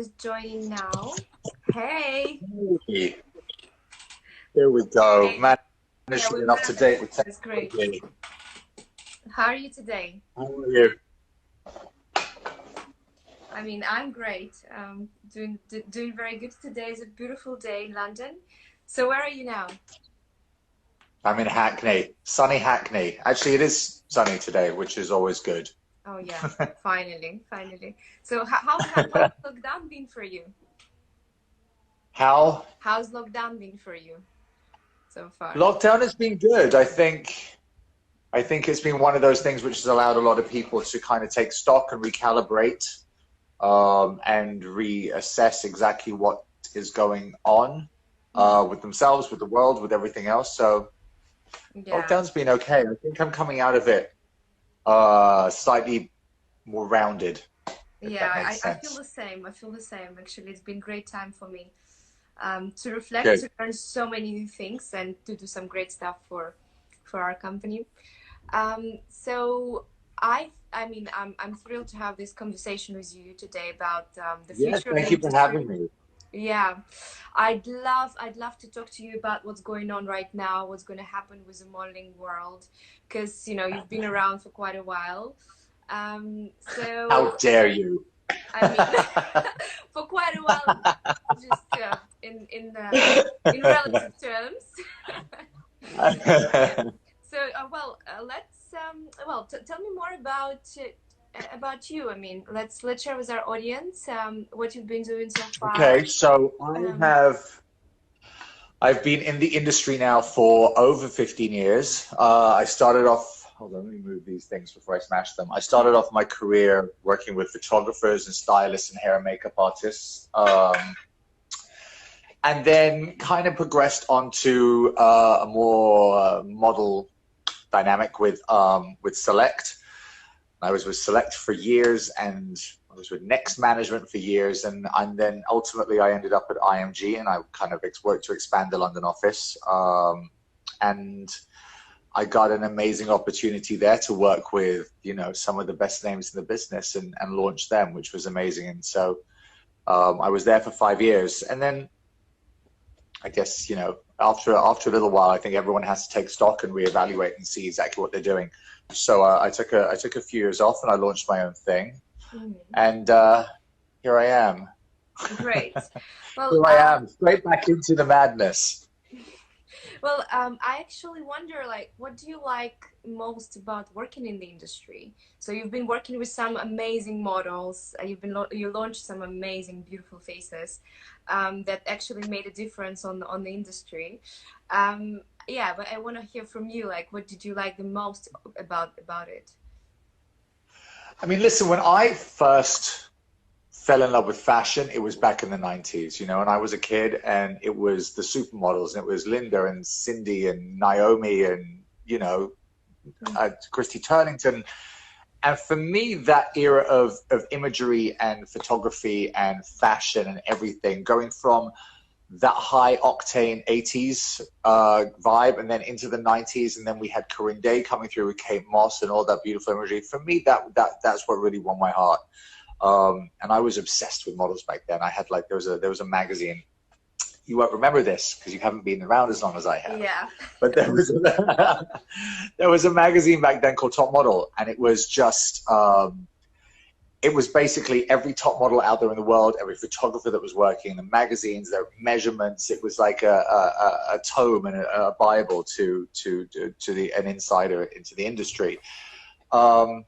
is joining now. Hey. Hey. Here we go. Hey. Managing up to date with technology. That's great. How are you today? How are you? I mean, I'm great. Doing very good. Today is a beautiful day in London. So where are you now? I'm in Hackney, sunny Hackney. Actually, it is sunny today, which is always good. Oh yeah, finally. So how's lockdown been for you? How's lockdown been for you so far? Lockdown has been good. I think it's been one of those things which has allowed a lot of people to kind of take stock and recalibrate and reassess exactly what is going on with themselves, with the world, with everything else. So yeah. Lockdown's been okay. I think I'm coming out of it slightly more rounded. Yeah, I feel the same. Actually, it's been a great time for me to reflect, Good. to learn so many new things, and to do some great stuff for our company. So I mean, I'm thrilled to have this conversation with you today about the future. Yes, thank you for having me. Yeah, I'd love to talk to you about what's going on right now, what's going to happen with the modeling world, because you know you've been around for quite a while. So how dare you? I mean, for quite a while, just in relative terms. So let's tell me more about you. I mean, let's share with our audience what you've been doing so far. Okay, so I've been in the industry now for over 15 years. I started off, hold on, let me move these things before I smash them. I started off my career working with photographers and stylists and hair and makeup artists. And then kind of progressed onto a more model dynamic with Select. I was with Select for years, and I was with Next Management for years, and then ultimately I ended up at IMG, and I kind of worked to expand the London office. And I got an amazing opportunity there to work with, you know, some of the best names in the business and launch them, which was amazing. And so I was there for 5 years, and then I guess, you know, after a little while, I think everyone has to take stock and reevaluate and see exactly what they're doing. So I took a few years off, and I launched my own thing, and here I am. Great. Well, here I am, straight back into the madness. Well, I actually wonder, like, what do you like most about working in the industry? So you've been working with some amazing models. You launched some amazing, beautiful faces that actually made a difference on the industry. Yeah, but I want to hear from you. Like, what did you like the most about it? I mean, listen, when I first fell in love with fashion, it was back in the 90s, you know, and I was a kid, and it was the supermodels, and it was Linda and Cindy and Naomi and, you know, Christy Turlington. And for me, that era of imagery and photography and fashion and everything, going from that high octane 80s vibe and then into the 90s, and then we had Corinne Day coming through with Kate Moss and all that beautiful imagery. For me, that's what really won my heart. And I was obsessed with models back then. I had like, there was a magazine. You won't remember this because you haven't been around as long as I have. Yeah. But there was a magazine back then called Top Model, and it was just, it was basically every top model out there in the world, every photographer that was working, the magazines, their measurements. It was like a tome and a Bible to an insider into the industry. And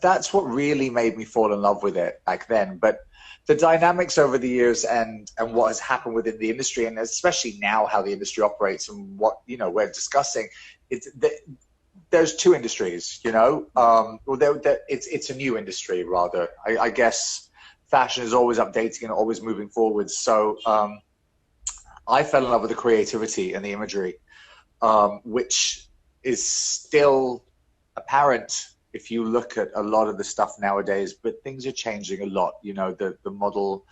that's what really made me fall in love with it back then. But the dynamics over the years and what has happened within the industry, and especially now how the industry operates and what, you know, we're discussing, there's two industries, you know. It's a new industry, rather. I guess fashion is always updating and always moving forward. So I fell in love with the creativity and the imagery, which is still apparent if you look at a lot of the stuff nowadays, but things are changing a lot, you know, the model,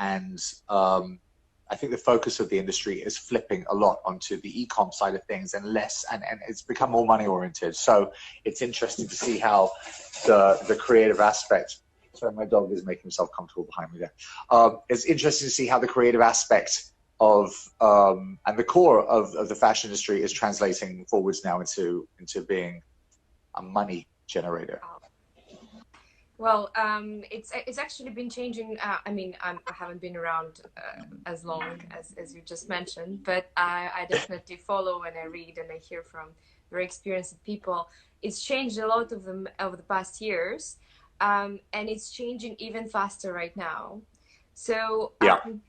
and I think the focus of the industry is flipping a lot onto the e-com side of things and less, and it's become more money oriented. So it's interesting to see how the creative aspect Sorry, my dog is making himself comfortable behind me there. It's interesting to see how the creative aspect of and the core of the fashion industry is translating forwards now into being a money generator. Well, it's actually been changing. I mean, I haven't been around as long as you just mentioned, but I definitely follow and I read and I hear from very experienced people. It's changed a lot of them over the past years, and it's changing even faster right now. So, I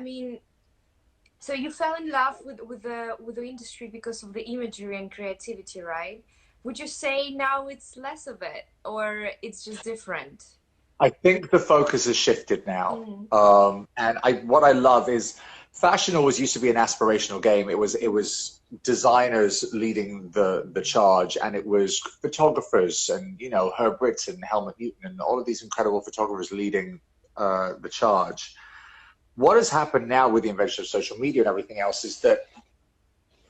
mean, so you fell in love with the industry because of the imagery and creativity, right? Would you say now it's less of it, or it's just different? I think the focus has shifted now. And what I love is fashion always used to be an aspirational game. It was designers leading the charge, and it was photographers and, you know, Herb Ritts and Helmut Newton and all of these incredible photographers leading the charge. What has happened now with the invention of social media and everything else is that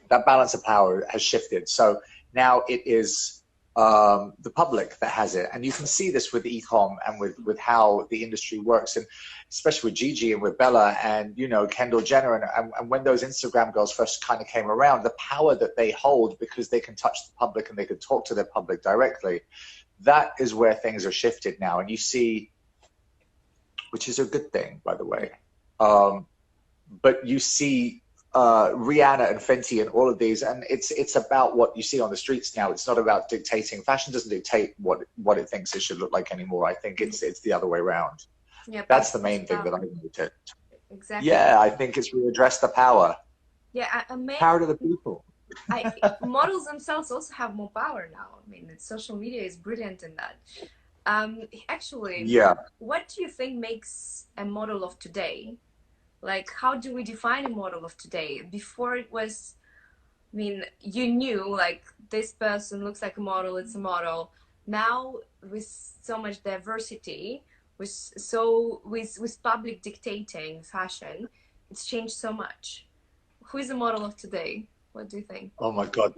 balance of power has shifted. So now it is the public that has it. And you can see this with e-com and with how the industry works, and especially with Gigi and with Bella and, you know, Kendall Jenner. And when those Instagram girls first kind of came around, the power that they hold because they can touch the public and they can talk to their public directly, that is where things are shifted now. And you see, which is a good thing, by the way. But you see Rihanna and Fenty and all of these, and it's about what you see on the streets now. It's not about dictating. Fashion doesn't dictate what it thinks it should look like anymore. I think it's the other way around. Yeah, that's the main thing that I noticed. Exactly. Yeah, I think it's readdressed the power. Yeah, power to the people. Models themselves also have more power now. I mean, social media is brilliant in that. Actually, yeah. What do you think makes a model of today? Like, how do we define a model of today? Before it was, I mean, you knew, like, this person looks like a model, it's a model. Now, with so much diversity, with public dictating fashion, it's changed so much. Who is a model of today? What do you think? Oh my God,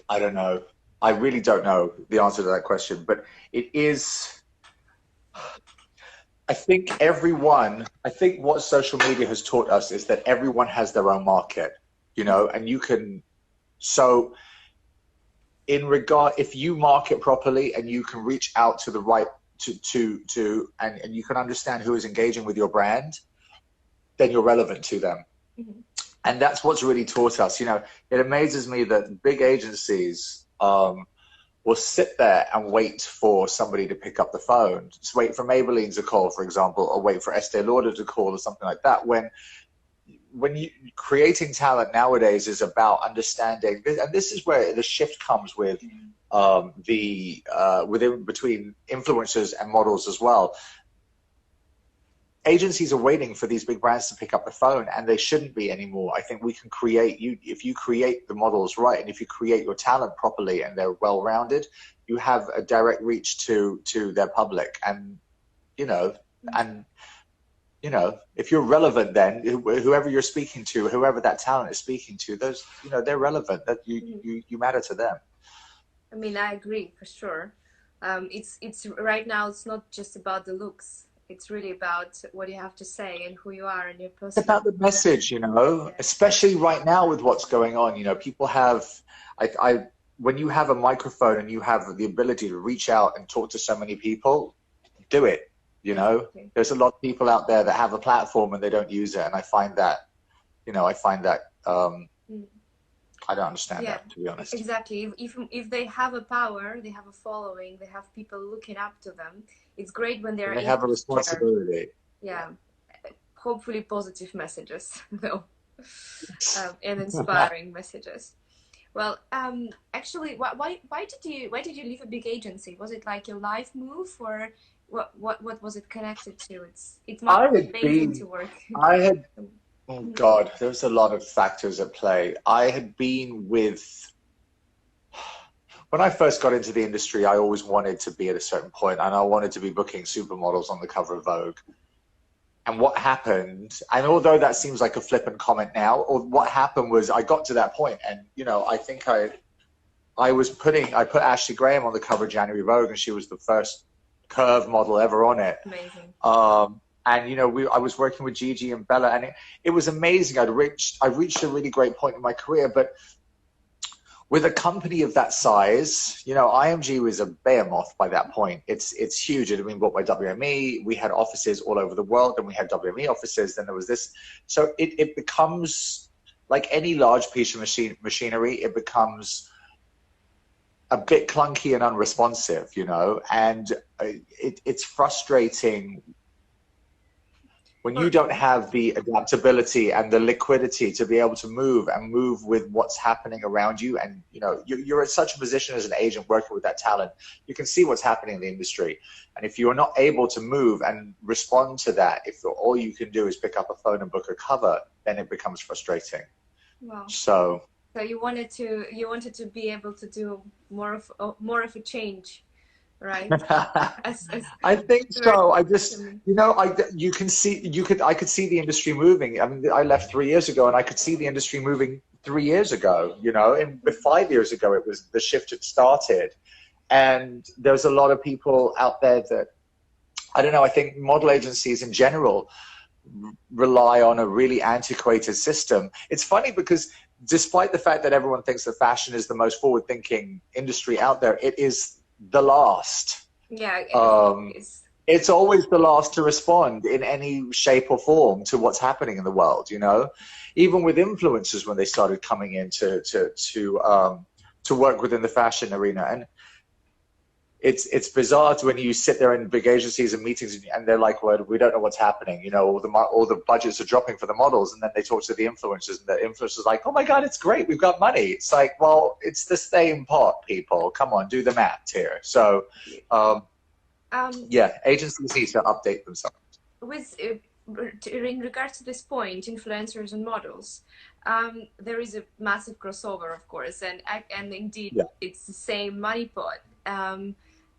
I don't know. I really don't know the answer to that question, but it is... I think what social media has taught us is that everyone has their own market, you know, and you can, so if you market properly and you can reach out to the right, and you can understand who is engaging with your brand, then you're relevant to them. Mm-hmm. And that's what's really taught us. You know, it amazes me that big agencies, will sit there and wait for somebody to pick up the phone. Just wait for Maybelline to call, for example, or wait for Estee Lauder to call or something like that. When you creating talent nowadays is about understanding, and this is where the shift comes with between influencers and models as well. Agencies are waiting for these big brands to pick up the phone, and they shouldn't be anymore. I think we can if you create the models right, and if you create your talent properly and they're well-rounded, you have a direct reach to their public. And, you know, if you're relevant, then whoever you're speaking to, whoever that talent is speaking to, those, you know, they're relevant, that you matter to them. I mean, I agree for sure. It's right now, it's not just about the looks. It's really about what you have to say and who you are and your person. It's about the message, you know, especially right now with what's going on. You know, people have, when you have a microphone and you have the ability to reach out and talk to so many people, do it. You know, there's a lot of people out there that have a platform and they don't use it. And I find that, you know, I don't understand that, to be honest. Exactly. If they have a power, they have a following, they have people looking up to them. It's great when they have a responsibility. Yeah. Hopefully positive messages, though, and inspiring messages. Well, actually, why did you leave a big agency? Was it like your life move, or what was it connected to? It's not amazing to work. Oh God, there's a lot of factors at play. I had been when I first got into the industry, I always wanted to be at a certain point, and I wanted to be booking supermodels on the cover of Vogue. And what happened, and although that seems like a flippant comment now, or what happened was I got to that point, and, you know, I think I put Ashley Graham on the cover of January Vogue, and she was the first curve model ever on it. Amazing. And you know, I was working with Gigi and Bella, and it was amazing. I reached a really great point in my career, but with a company of that size, you know, IMG was a behemoth by that point. It's huge. It had been bought by WME. We had offices all over the world, and we had WME offices. Then there was this. So it becomes like any large piece of machinery. It becomes a bit clunky and unresponsive, you know, and it's frustrating when you don't have the adaptability and the liquidity to be able to move with what's happening around you. And, you know, you're in such a position as an agent working with that talent, you can see what's happening in the industry. And if you're not able to move and respond to that, if all you can do is pick up a phone and book a cover, then it becomes frustrating. Wow. So you wanted to be able to do more of a change, right? I think so. I just, you know, I could see the industry moving. I mean, I left 3 years ago, and I could see the industry moving 3 years ago, you know, and 5 years ago, it was the shift had started. And there's a lot of people out there that, I don't know, I think model agencies in general rely on a really antiquated system. It's funny because despite the fact that everyone thinks that fashion is the most forward-thinking industry out there, it is the last. Yeah. It's always the last to respond in any shape or form to what's happening in the world, you know? Even with influencers when they started coming in to work within the fashion arena. And it's bizarre when you sit there in big agencies and meetings and they're like, well, we don't know what's happening. You know, all the budgets are dropping for the models. And then they talk to the influencers, and the influencers are like, oh my God, it's great. We've got money. It's like, well, it's the same pot, people. Come on, do the math here. So, yeah, agencies need to update themselves. In regards to this point, influencers and models, there is a massive crossover, of course, and indeed, yeah, it's the same money pot.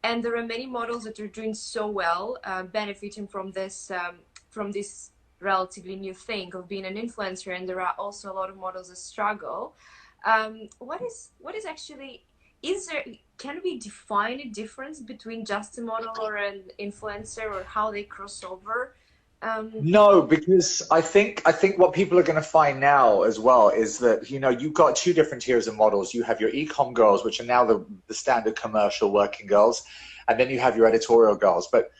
And there are many models that are doing so well, benefiting from this relatively new thing of being an influencer, and there are also a lot of models that struggle. What is actually, can we define a difference between just a model or an influencer, or how they cross over? No, because I think what people are going to find now as well is that, you know, you've got two different tiers of models. You have your e-com girls, which are now the standard commercial working girls, and then you have your editorial girls. But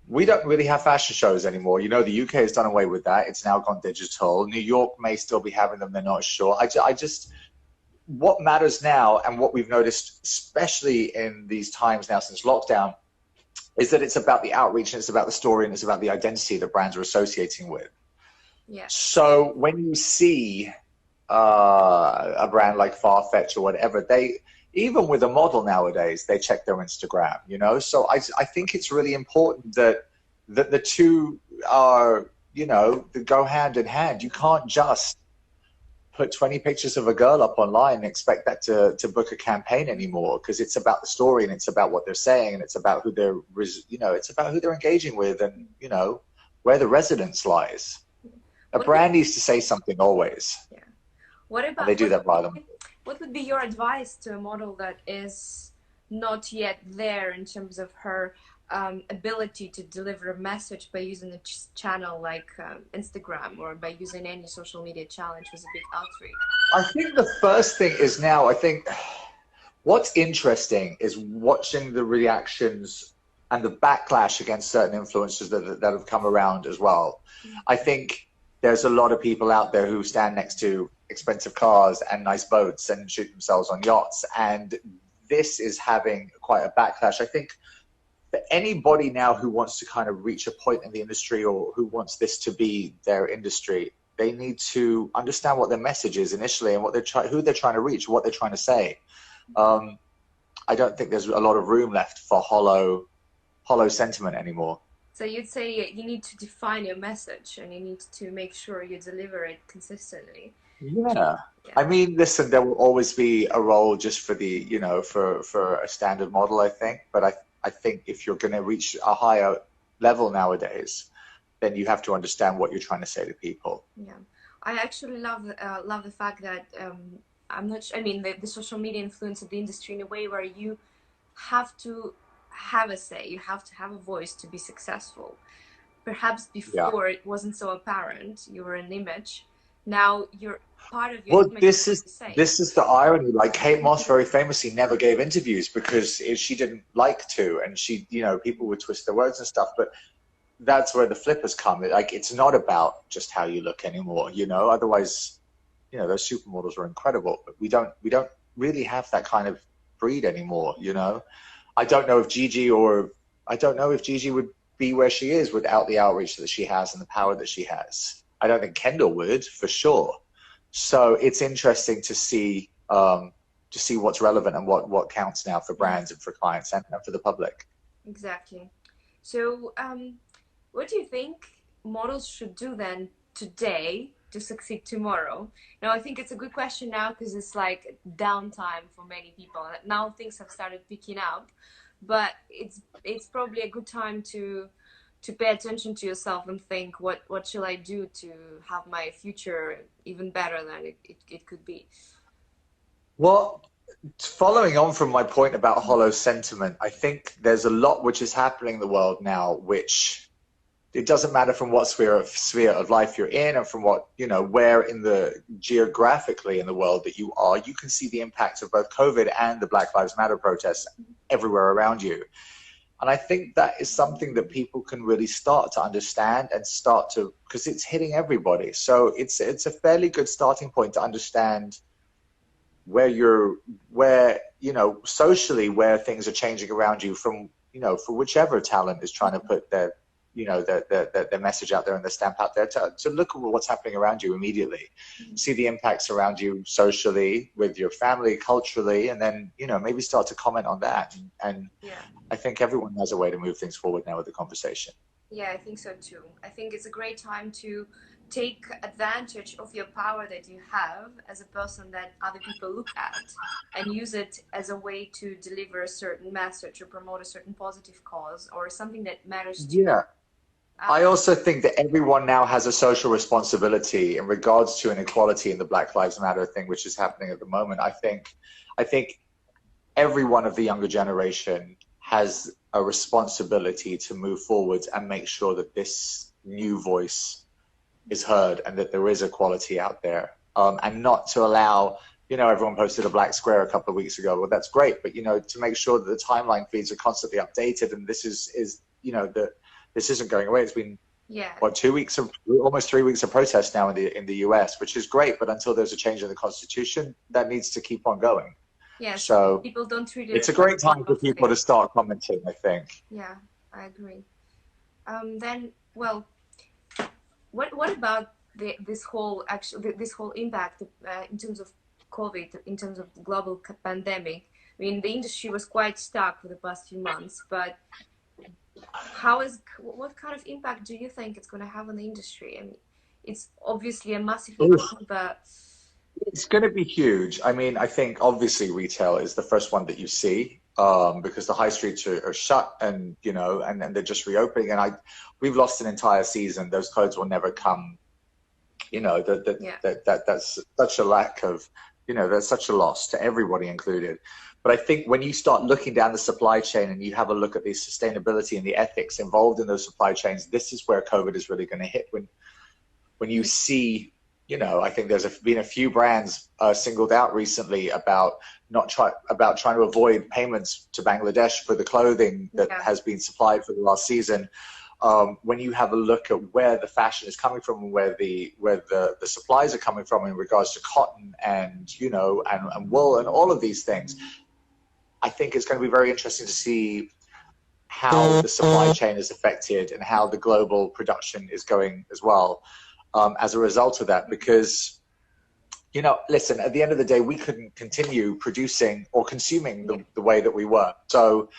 we don't really have fashion shows anymore. You know, the UK has done away with that. It's now gone digital. New York may still be having them. They're not sure. I just what matters now, and what we've noticed, especially in these times now since lockdown, is that it's about the outreach, and it's about the story, and it's about the identity that brands are associating with. Yeah. So when you see a brand like Farfetch or whatever, even with a model nowadays, they check their Instagram, you know? So I think it's really important that the two are, you know, that go hand in hand. You can't just put 20 pictures of a girl up online and expect that to book a campaign anymore, because it's about the story, and it's about what they're saying, and it's about who they're, you know, it's about who they're engaging with, and, you know, where the resonance lies. A brand needs to say something always. Yeah. What about, and they do that by them. What would be your advice to a model that is not yet there in terms of her ability to deliver a message by using a channel like Instagram, or by using any social media challenge with a big outreach? I think the first thing is now, I think what's interesting is watching the reactions and the backlash against certain influencers that have come around as well. Mm-hmm. I think there's a lot of people out there who stand next to expensive cars and nice boats and shoot themselves on yachts, and this is having quite a backlash. I think that anybody now who wants to kind of reach a point in the industry, or who wants this to be their industry, they need to understand what their message is initially, and who they're trying to reach, what they're trying to say. I don't think there's a lot of room left for hollow sentiment anymore. So you'd say you need to define your message, and you need to make sure you deliver it consistently. Yeah. I mean, listen, there will always be a role just for the, you know, for a standard model, I think. But I think if you're going to reach a higher level nowadays, then you have to understand what you're trying to say to people. Yeah, I actually love the fact that I'm not sure, I mean, the social media influence of the industry in a way where you have to have a say, you have to have a voice to be successful. Perhaps Yeah. before it wasn't so apparent, you were an image. Now you're part of your Well, image this is to say. this is the irony. Like Kate Moss very famously never gave interviews because she didn't like to, and she, you know, people would twist their words and stuff. But that's where the flippers come. Like it's not about just how you look anymore, you know. Otherwise, you know, those supermodels were incredible, but we don't really have that kind of breed anymore, you know. I don't know if Gigi would be where she is without the outreach that she has and the power that she has. I don't think Kendall would, for sure. So it's interesting to see what's relevant and what counts now for brands and for clients and for the public. Exactly. So, what do you think models should do then today to succeed tomorrow? Now, I think it's a good question now because it's like downtime for many people. Now things have started picking up, but it's probably a good time to pay attention to yourself and think what shall I do to have my future even better than it could be. Well, following on from my point about hollow sentiment, I think there's a lot which is happening in the world now, which it doesn't matter from what sphere of life you're in and from what, you know, where in the geographically in the world that you are, you can see the impacts of both COVID and the Black Lives Matter protests everywhere around you. And I think that is something that people can really start to understand and start to, because it's hitting everybody. So it's a fairly good starting point to understand where you know, socially, where things are changing around you from, you know, for whichever talent is trying to put their, you know, their message out there and their stamp out there, to look at what's happening around you immediately, see the impacts around you socially, with your family, culturally, and then, you know, maybe start to comment on that. And Yeah. I think everyone has a way to move things forward now with the conversation. Yeah, I think so too. I think it's a great time to take advantage of your power that you have as a person that other people look at and use it as a way to deliver a certain message or promote a certain positive cause or something that matters to you. Yeah. I also think that everyone now has a social responsibility in regards to inequality in the Black Lives Matter thing, which is happening at the moment. I think every one of the younger generation has a responsibility to move forward and make sure that this new voice is heard and that there is equality out there, and not to allow, you know, everyone posted a black square a couple of weeks ago. Well, that's great, but, you know, to make sure that the timeline feeds are constantly updated, and this is you know, that this isn't going away. It's been what, 2 weeks of almost 3 weeks of protest now in the US, which is great, but until there's a change in the constitution, that needs to keep on going. Yes, so people don't treat it. It's a great time for people to start commenting, I think. Yeah, I agree. Then, well, what about this whole impact in terms of COVID, in terms of the global pandemic? I mean, the industry was quite stuck for the past few months, but what kind of impact do you think it's going to have on the industry? I mean, it's obviously a massive impact, but it's going to be huge. I mean, I think obviously retail is the first one that you see, because the high streets are shut, and, you know, and they're just reopening. And we've lost an entire season. Those clothes will never come. You know, that's such a lack of, you know, that's such a loss to everybody included. But I think when you start looking down the supply chain and you have a look at the sustainability and the ethics involved in those supply chains, this is where COVID is really going to hit. When you see, you know, I think there's been a few brands singled out recently about trying to avoid payments to Bangladesh for the clothing that has been supplied for the last season. When you have a look at where the fashion is coming from and where the supplies are coming from in regards to cotton and, you know, and wool and all of these things, I think it's going to be very interesting to see how the supply chain is affected and how the global production is going as well, as a result of that. Because, you know, listen, at the end of the day, we couldn't continue producing or consuming the way that we were. So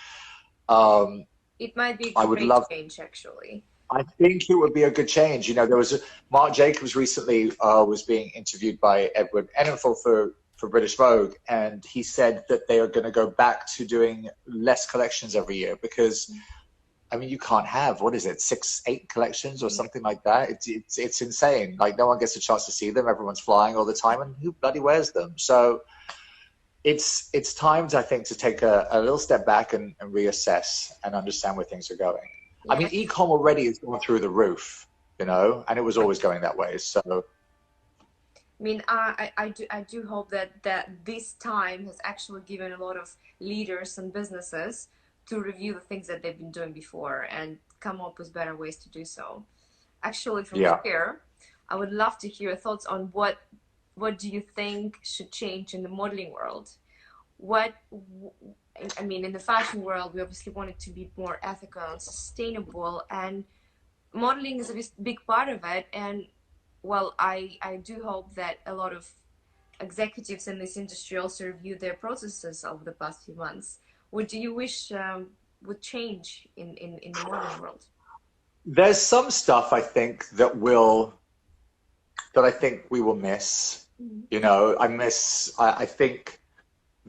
it might be a great change, actually. I think it would be a good change. You know, there was Marc Jacobs recently was being interviewed by Edward Enninful for British Vogue, and he said that they are going to go back to doing less collections every year because I mean, you can't have, what is it, 6, 8 collections or something like that. It's insane. Like, no one gets a chance to see them. Everyone's flying all the time, and who bloody wears them? So it's times, I think, to take a little step back and reassess and understand where things are going. I mean, e-com already is going through the roof, you know, and it was always going that way. So, I mean, I do hope that this time has actually given a lot of leaders and businesses to review the things that they've been doing before and come up with better ways to do so. Actually, from here, I would love to hear your thoughts on what do you think should change in the modeling world? I mean, in the fashion world, we obviously want it to be more ethical and sustainable, and modeling is a big part of it. And well, I do hope that a lot of executives in this industry also review their processes over the past few months. What do you wish would change in the modeling world? There's some stuff, I think, that I think we will miss. You know, I think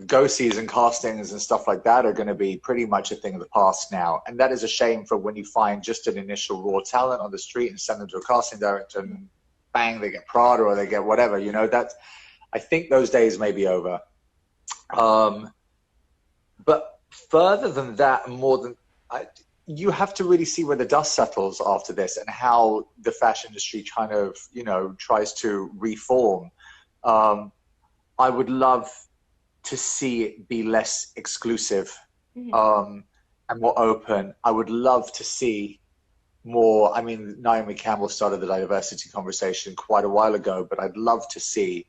go season castings and stuff like that are going to be pretty much a thing of the past now. And that is a shame, for when you find just an initial raw talent on the street and send them to a casting director and bang, they get Prada or they get whatever, you know, I think those days may be over. But further than that, you have to really see where the dust settles after this and how the fashion industry kind of, you know, tries to reform. I would love to see it be less exclusive and more open. I would love to see more. I mean, Naomi Campbell started the diversity conversation quite a while ago, but I'd love to see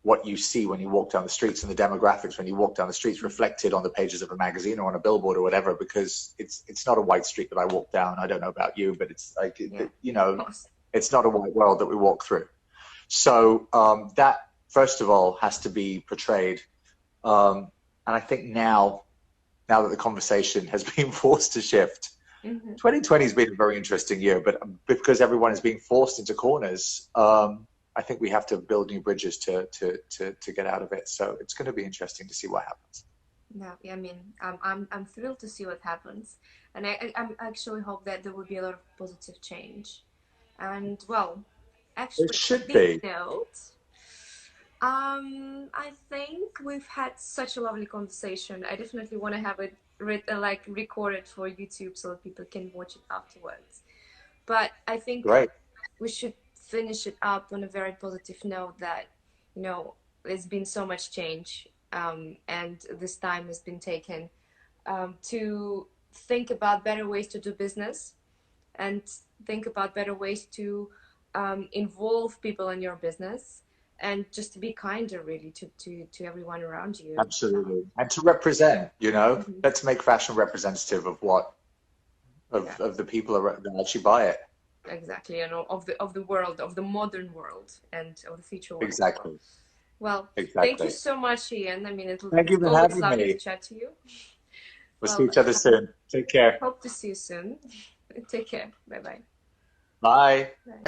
what you see when you walk down the streets, and the demographics when you walk down the streets reflected on the pages of a magazine or on a billboard or whatever, because it's not a white street that I walk down. I don't know about you, but it's like, you know, it's not a white world that we walk through. So that, first of all, has to be portrayed. And I think now that the conversation has been forced to shift, 2020 has been a very interesting year, but because everyone is being forced into corners, I think we have to build new bridges to get out of it. So it's going to be interesting to see what happens. No, I mean, I'm thrilled to see what happens, and I actually hope that there will be a lot of positive change. And well, actually, it should be. Note, I think we've had such a lovely conversation. I definitely want to have it recorded for YouTube so that people can watch it afterwards. But I think we should finish it up on a very positive note that, you know, there's been so much change, and this time has been taken to think about better ways to do business and think about better ways to involve people in your business, and just to be kinder, really, to everyone around you. Absolutely. And to represent, you know, let's make fashion representative of of the people that actually buy it. Exactly, and of the world, of the modern world, and of the future world. Exactly. Well, thank you so much, Ian. I mean, thank you for having lovely me. to chat to you. We'll see each other soon. Take care. Hope to see you soon. Take care. Bye-bye. Bye. Bye.